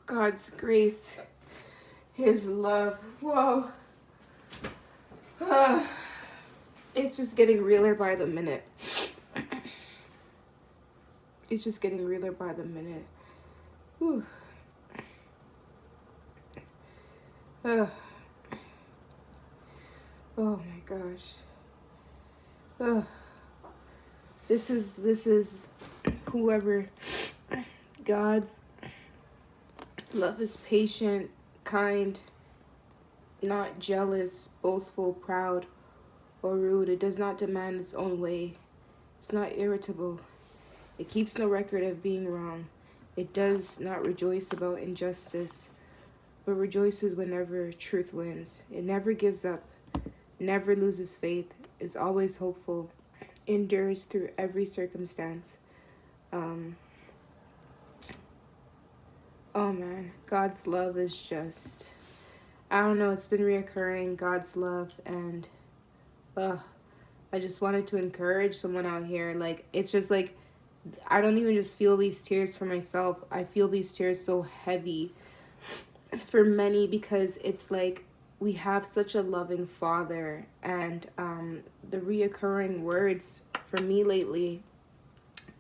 God's grace, His love. Whoa. It's just getting realer by the minute. It's just getting realer by the minute. Whew. Oh my gosh. This is whoever. God's love is patient, kind, not jealous, boastful, proud, or rude. It does not demand its own way. It's not irritable. It keeps no record of being wrong. It does not rejoice about injustice, but rejoices whenever truth wins. It never gives up, never loses faith, is always hopeful, endures through every circumstance. Oh man, God's love is just, I don't know, it's been reoccurring, God's love, and I just wanted to encourage someone out here. Like, it's just like, I don't even just feel these tears for myself. I feel these tears so heavy for many, because it's like we have such a loving Father, and the reoccurring words for me lately,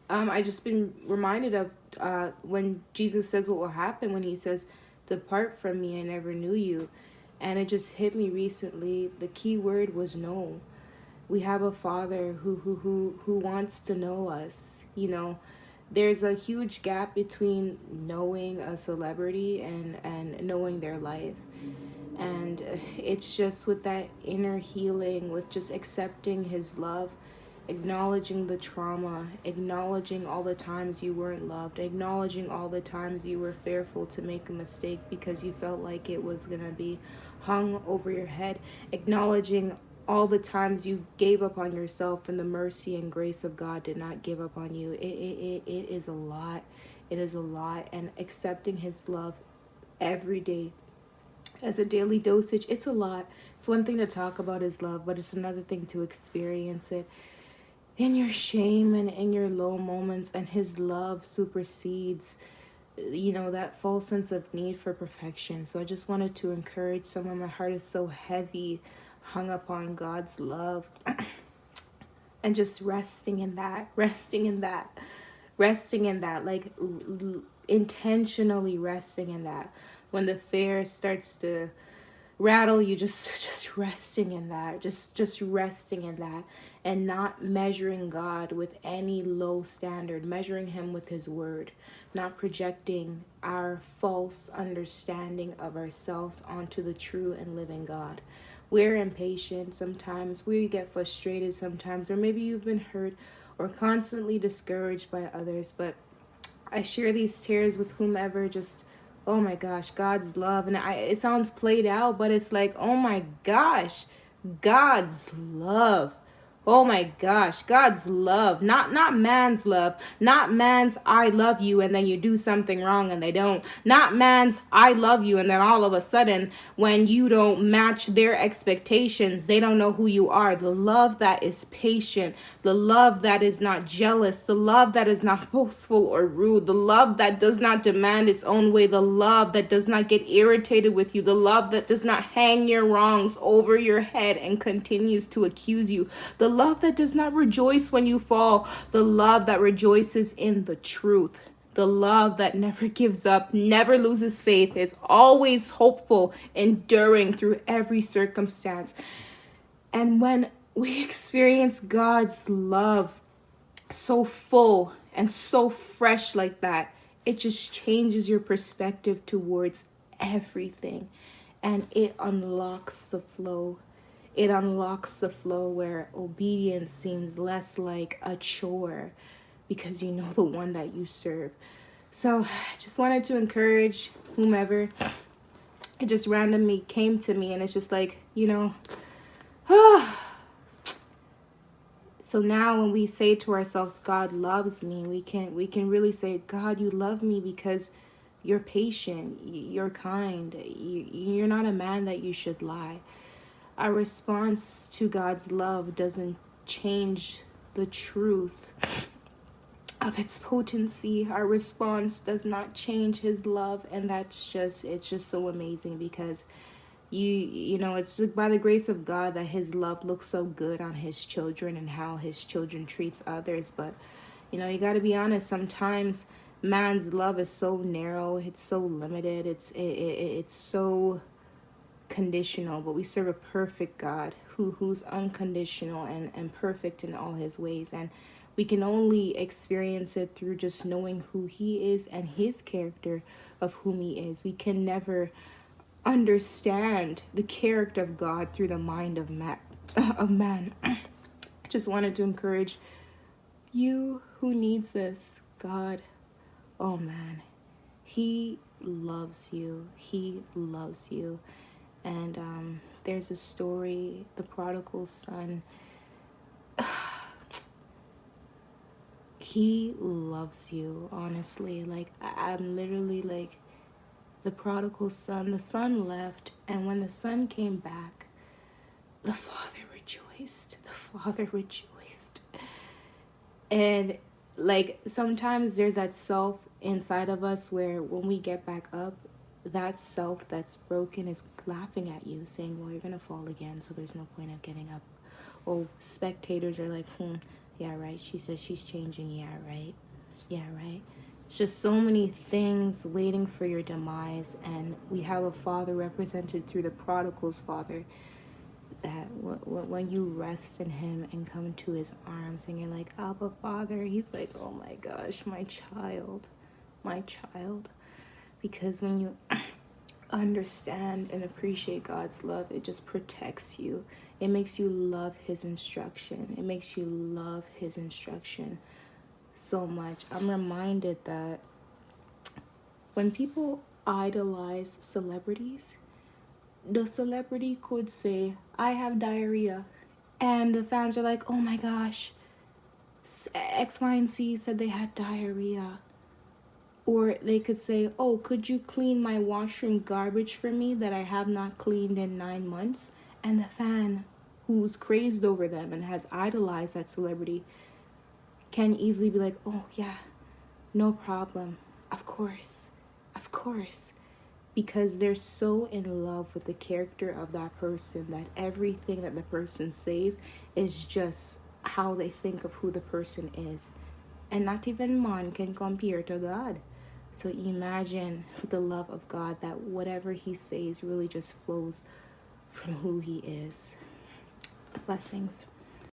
I just been reminded of when Jesus says what will happen when He says, "Depart from me, I never knew you," and it just hit me recently. The key word was no. We have a Father who wants to know us. You know, there's a huge gap between knowing a celebrity and knowing their life. And it's just with that inner healing, with just accepting His love, acknowledging the trauma, acknowledging all the times you weren't loved, acknowledging all the times you were fearful to make a mistake because you felt like it was going to be hung over your head, acknowledging all the times you gave up on yourself and the mercy and grace of God did not give up on you. It is a lot. It is a lot. And accepting His love every day as a daily dosage, it's a lot. It's one thing to talk about His love, but it's another thing to experience it in your shame and in your low moments. And His love supersedes, you know, that false sense of need for perfection. So I just wanted to encourage someone. My heart is so heavy, hung up on God's love, and just resting in that, like intentionally resting in that. When the fear starts to rattle you, just resting in that, just resting in that, and not measuring God with any low standard, measuring Him with His word, not projecting our false understanding of ourselves onto the true and living God. We're impatient sometimes, we get frustrated sometimes, or maybe you've been hurt or constantly discouraged by others, but I share these tears with whomever just, oh my gosh, God's love. And it sounds played out, but it's like, oh my gosh, God's love. Oh my gosh, God's love, not man's love, not man's I love you and then you do something wrong and they don't, not man's I love you and then all of a sudden when you don't match their expectations, they don't know who you are. The love that is patient, the love that is not jealous, the love that is not boastful or rude, the love that does not demand its own way, the love that does not get irritated with you, the love that does not hang your wrongs over your head and continues to accuse you, the love that does not rejoice when you fall, the love that rejoices in the truth, the love that never gives up, never loses faith, is always hopeful, enduring through every circumstance. And when we experience God's love so full and so fresh like that, it just changes your perspective towards everything, and it unlocks the flow. It unlocks the flow where obedience seems less like a chore because you know the one that you serve. So I just wanted to encourage whomever. It just randomly came to me, and it's just like, you know, so now when we say to ourselves, God loves me, we can really say, God, you love me because you're patient, you're kind, you're not a man that you should lie. Our response to God's love doesn't change the truth of its potency. Our response does not change his love, and it's just so amazing, because you know, it's just by the grace of God that his love looks so good on his children and how his children treats others. But you know, you got to be honest, sometimes man's love is so narrow, it's so limited, it's so conditional. But we serve a perfect God who's unconditional and perfect in all his ways, and we can only experience it through just knowing who he is and his character of whom he is. We can never understand the character of God through the mind of man. I just wanted to encourage you who needs this. God, oh man, he loves you. He loves you. And there's a story, the prodigal son. He loves you, honestly. Like, I'm literally like, the prodigal son, the son left, and when the son came back, the father rejoiced. The father rejoiced. And like, sometimes there's that self inside of us where when we get back up, that self that's broken is laughing at you, saying, well, you're gonna fall again, so there's no point of getting up. Or spectators are like, yeah, right, she says she's changing, yeah, right. Yeah, right. It's just so many things waiting for your demise, and we have a father represented through the prodigal's father, that when you rest in him and come to his arms and you're like, Abba, Father, he's like, oh my gosh, my child, my child. Because when you understand and appreciate God's love, it just protects you. It makes you love his instruction. It makes you love his instruction so much. I'm reminded that when people idolize celebrities, the celebrity could say, I have diarrhea. And the fans are like, oh my gosh, X, Y, and Z said they had diarrhea. Or they could say, oh, could you clean my washroom garbage for me that I have not cleaned in 9 months? And the fan, who's crazed over them and has idolized that celebrity, can easily be like, oh yeah, no problem. Of course. Of course. Because they're so in love with the character of that person that everything that the person says is just how they think of who the person is. And not even man can compare to God. So imagine the love of God, that whatever he says really just flows from who he is. Blessings.